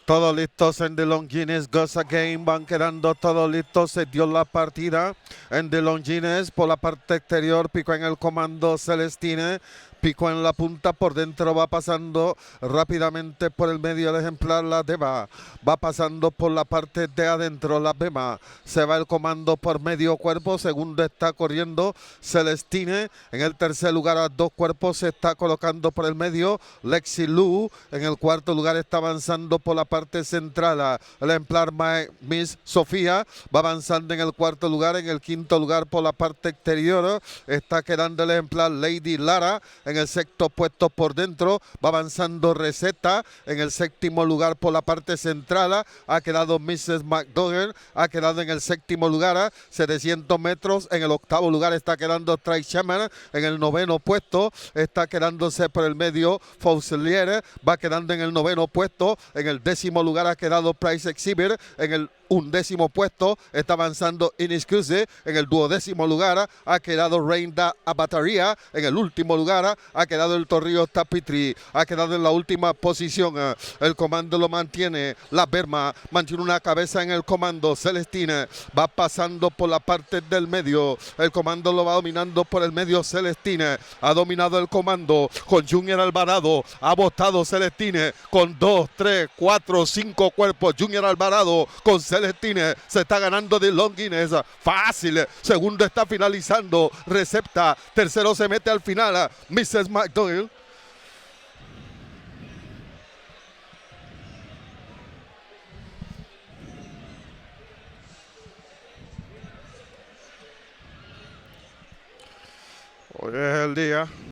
Todos listos en The Longines Goes Again, van quedando todos listos, se dio la partida en The Longines por la parte exterior, picó en el comando Celestine, picó en la punta, por dentro va pasando rápidamente por el medio el ejemplar la Deva, va pasando por la parte de adentro la Bema, se va el comando por medio cuerpo, segundo está corriendo Celestine, en el tercer lugar a 2 cuerpos se está colocando por el medio Lexi Lu, en el cuarto lugar está avanzando por la parte central el ejemplar Miss Sofía, va avanzando en el cuarto lugar, en el quinto lugar por la parte exterior está quedando el ejemplar Lady Lara, en el sexto puesto por dentro, va avanzando Receta, en el séptimo lugar por la parte central, ha quedado Mrs. McDougall, ha quedado en el séptimo lugar, 700 metros, en el octavo lugar está quedando Trace Shaman, en el noveno puesto está quedándose por el medio Faucelier, va quedando en el noveno puesto, en el décimo lugar ha quedado Price Exhibit, en el undécimo puesto está avanzando Inexcuse, en el duodécimo lugar ha quedado Reinda Abataria, en el último lugar ha quedado el Torrillo Tapitri, ha quedado en la última posición, el comando lo mantiene, la Berma mantiene una cabeza en el comando, Celestina va pasando por la parte del medio, el comando lo va dominando por el medio Celestina, ha dominado el comando con Junior Alvarado, ha botado Celestine con 2, 3, 4, 5 cuerpos, Junior Alvarado con Celestine, se está ganando de Longines, fácil, segundo está finalizando, Recepta, tercero se mete al final, Mrs. McDougall. Hoy es el día.